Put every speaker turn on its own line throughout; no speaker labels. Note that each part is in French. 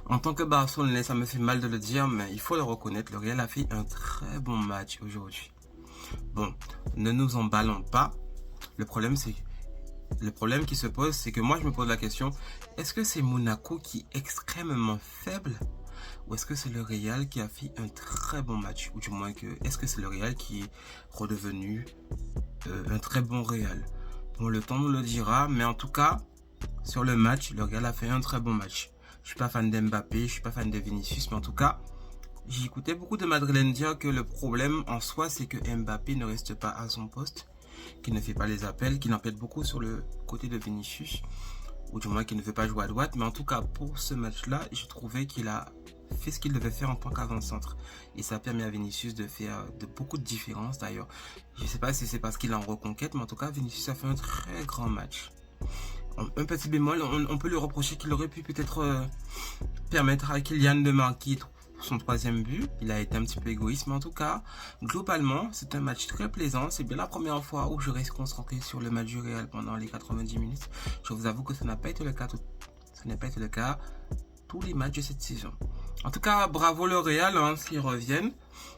En tant que Barcelonais, ça me fait mal de le dire, mais il faut le reconnaître, le Real a fait un très bon match aujourd'hui. Bon, ne nous emballons pas. Le problème, c'est le problème qui se pose, c'est que moi, je me pose la question, est-ce que c'est Monaco qui est extrêmement faible ou est-ce que c'est le Real qui a fait un très bon match? Ou du moins, est-ce que c'est le Real qui est redevenu un très bon Real? Bon, le temps nous le dira, mais en tout cas, sur le match, le Real a fait un très bon match. Je suis pas fan d'Mbappé, je suis pas fan de Vinicius, mais en tout cas, j'ai écouté beaucoup de Madrilènes dire que le problème en soi, c'est que Mbappé ne reste pas à son poste, qu'il ne fait pas les appels, qu'il empiète beaucoup sur le côté de Vinicius, ou du moins qu'il ne veut pas jouer à droite. Mais en tout cas, pour ce match-là, j'ai trouvé qu'il a fait ce qu'il devait faire en tant qu'avant-centre. Et ça a permis à Vinicius de faire beaucoup de différences d'ailleurs. Je ne sais pas si c'est parce qu'il est en reconquête, mais en tout cas, Vinicius a fait un très grand match. Un petit bémol, on peut lui reprocher qu'il aurait pu peut-être permettre à Kylian de marquer son troisième but. Il a été un petit peu égoïste, mais en tout cas, globalement, c'est un match très plaisant. C'est bien la première fois où je reste concentré sur le match du Real pendant les 90 minutes. Je vous avoue que ça n'a pas été le cas tous les matchs de cette saison. En tout cas, bravo le Real, hein, s'ils reviennent,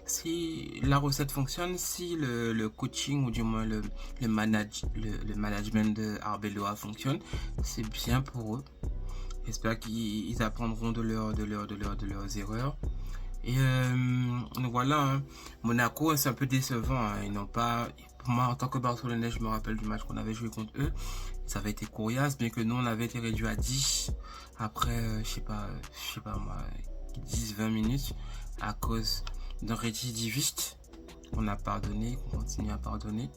si la recette fonctionne, si le coaching ou du moins le management de Arbeloa fonctionne, c'est bien pour eux. J'espère qu'ils apprendront de leurs erreurs. Et voilà, hein. Monaco, c'est un peu décevant, hein. Ils n'ont pas, pour moi, en tant que Barcelonais, je me rappelle du match qu'on avait joué contre eux. Ça avait été coriace, bien que nous, on avait été réduit à 10 après, je sais pas moi, 10-20 minutes à cause d'un récidiviste qu'on a pardonné, qu'on continue à pardonner.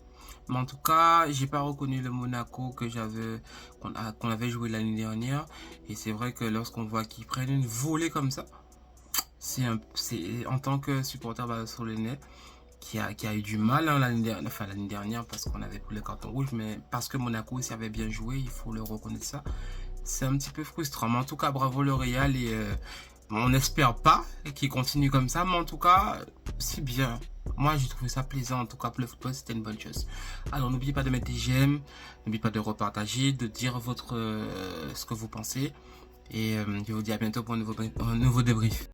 Mais en tout cas, j'ai pas reconnu le Monaco qu'on avait joué l'année dernière. Et c'est vrai que lorsqu'on voit qu'ils prennent une volée comme ça, c'est en tant que supporter barcelonais qui a eu du mal, hein, l'année dernière parce qu'on avait pris le carton rouge, mais parce que Monaco aussi avait bien joué, il faut le reconnaître ça. C'est un petit peu frustrant, mais en tout cas, bravo le Real et on n'espère pas qu'il continue comme ça, mais en tout cas, c'est bien. Moi, j'ai trouvé ça plaisant. En tout cas, pour le football, c'était une bonne chose. Alors, n'oubliez pas de mettre des j'aime, n'oubliez pas de repartager, de dire ce que vous pensez. Et je vous dis à bientôt pour un nouveau débrief.